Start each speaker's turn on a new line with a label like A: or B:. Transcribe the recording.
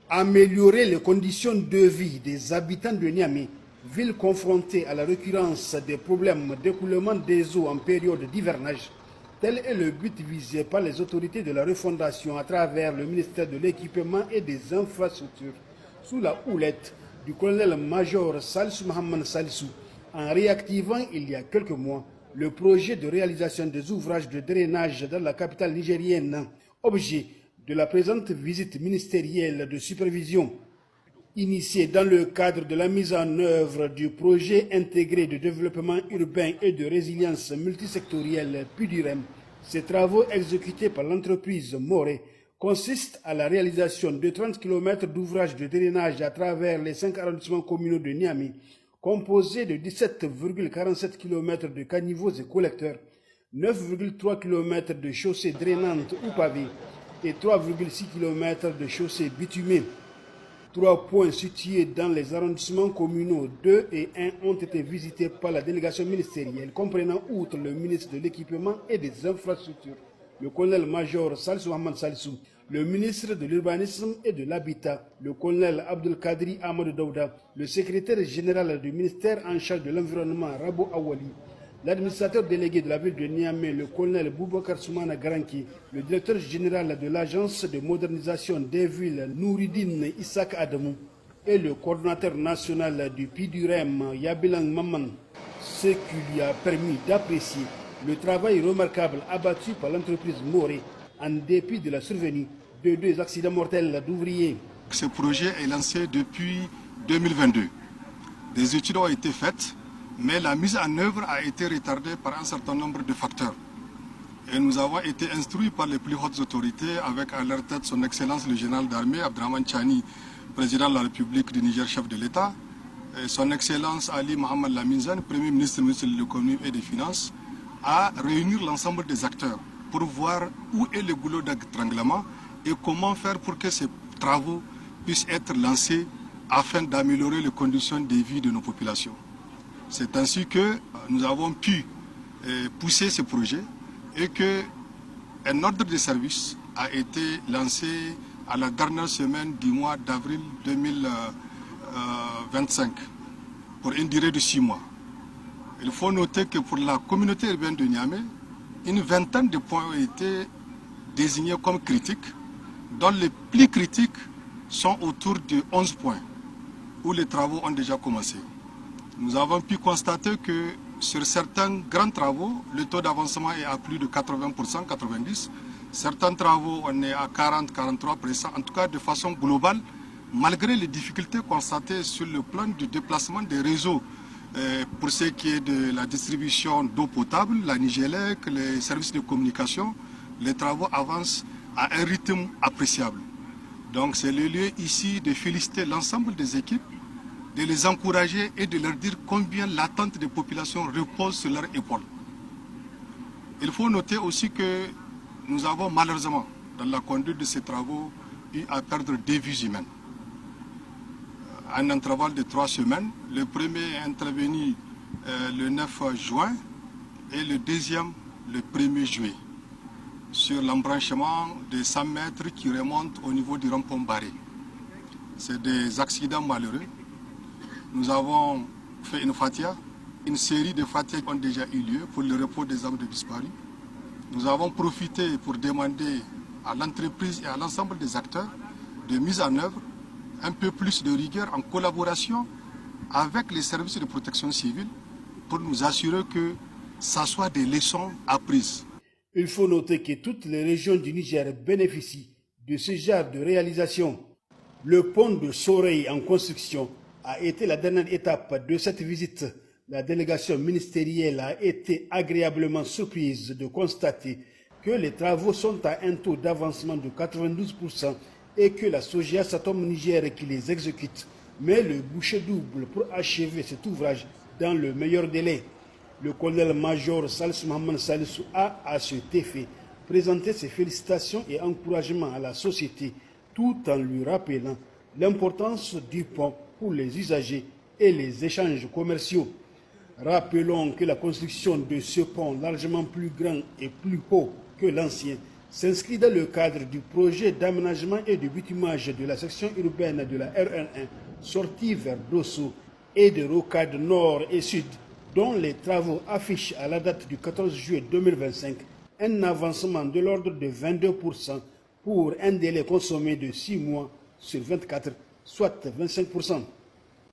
A: Améliorer les conditions de vie des habitants de Niamey, ville confrontée à la récurrence des problèmes d'écoulement des eaux en période d'hivernage. Tel est le but visé par les autorités de la refondation à travers le ministère de l'Équipement et des Infrastructures, sous la houlette du colonel-major Salsou Mohamed Salsou, en réactivant il y a quelques mois le projet de réalisation des ouvrages de drainage dans la capitale nigérienne, objet de la présente visite ministérielle de supervision. Initiée dans le cadre de la mise en œuvre du projet intégré de développement urbain et de résilience multisectorielle PUDIREM, ces travaux exécutés par l'entreprise Moré consistent à la réalisation de 30 km d'ouvrages de drainage à travers les 5 arrondissements communaux de Niamey, composés de 17,47 km de caniveaux et collecteurs, 9,3 km de chaussées drainantes ou pavées et 3,6 km de chaussées bitumées. 3 points situés dans les arrondissements communaux 2 et 1 ont été visités par la délégation ministérielle, comprenant outre le ministre de l'Équipement et des Infrastructures, le colonel-major Salsou Mohamed Salsou, le ministre de l'Urbanisme et de l'Habitat, le colonel Abdelkadri Amadou Daouda, le secrétaire général du ministère en charge de l'environnement Rabo Awali, l'administrateur délégué de la ville de Niamey, le colonel Boubacar Soumana Garanki, le directeur général de l'agence de modernisation des villes Nouridine Issak Adamou et le coordonnateur national du PIDUREM Yabilang Maman, ce qui lui a permis d'apprécier le travail remarquable abattu par l'entreprise Moré en dépit de la survenue de 2 accidents mortels d'ouvriers.
B: Ce projet est lancé depuis 2022. Des études ont été faites, mais la mise en œuvre a été retardée par un certain nombre de facteurs. Et nous avons été instruits par les plus hautes autorités, avec à leur tête son Excellence le général d'armée, Abdrahman Chani, président de la République du Niger, chef de l'État, et son Excellence Ali Mohamed Laminzane, Premier ministre de l'Économie et des Finances, à réunir l'ensemble des acteurs pour voir où est le goulot d'étranglement et comment faire pour que ces travaux puissent être lancés afin d'améliorer les conditions de vie de nos populations. C'est ainsi que nous avons pu pousser ce projet et qu'un ordre de service a été lancé à la dernière semaine du mois d'avril 2025 pour une durée de 6 mois. Il faut noter que pour la communauté urbaine de Niamey, une vingtaine de points ont été désignés comme critiques, dont les plus critiques sont autour de 11 points, où les travaux ont déjà commencé. Nous avons pu constater que sur certains grands travaux, le taux d'avancement est à plus de 80%, 90%. Certains travaux, on est à 40, 43%. En tout cas, de façon globale, malgré les difficultés constatées sur le plan du déplacement des réseaux, pour ce qui est de la distribution d'eau potable, la Nigélec, les services de communication, les travaux avancent à un rythme appréciable. Donc c'est le lieu ici de féliciter l'ensemble des équipes, de les encourager et de leur dire combien l'attente des populations repose sur leurs épaules. Il faut noter aussi que nous avons malheureusement, dans la conduite de ces travaux, eu à perdre 2 vies humaines. Un intervalle de 3 semaines. Le premier est intervenu le 9 juin et le deuxième le 1er juillet sur l'embranchement de 100 mètres qui remonte au niveau du rond-point Barré. C'est des accidents malheureux. Nous avons fait une fatia. Une série de fatias ont déjà eu lieu pour le repos des âmes de disparus. Nous avons profité pour demander à l'entreprise et à l'ensemble des acteurs de mise en œuvre un peu plus de rigueur en collaboration avec les services de protection civile pour nous assurer que ça soit des leçons apprises.
A: Il faut noter que toutes les régions du Niger bénéficient de ce genre de réalisation. Le pont de Soreille en construction a été la dernière étape de cette visite. La délégation ministérielle a été agréablement surprise de constater que les travaux sont à un taux d'avancement de 92% et que la Sogea Satom Niger qui les exécute met le bouchée double pour achever cet ouvrage dans le meilleur délai. Le colonel-major Salsou Mohamed Salsou a, à cet effet, présenté ses félicitations et encouragements à la société, tout en lui rappelant l'importance du pont pour les usagers et les échanges commerciaux. Rappelons que la construction de ce pont, largement plus grand et plus haut que l'ancien, s'inscrit dans le cadre du projet d'aménagement et de bitumage de la section urbaine de la RN1 sortie vers Dosso et de Rocade Nord et Sud, dont les travaux affichent à la date du 14 juillet 2025 un avancement de l'ordre de 22% pour un délai consommé de 6 mois sur 24, soit 25%.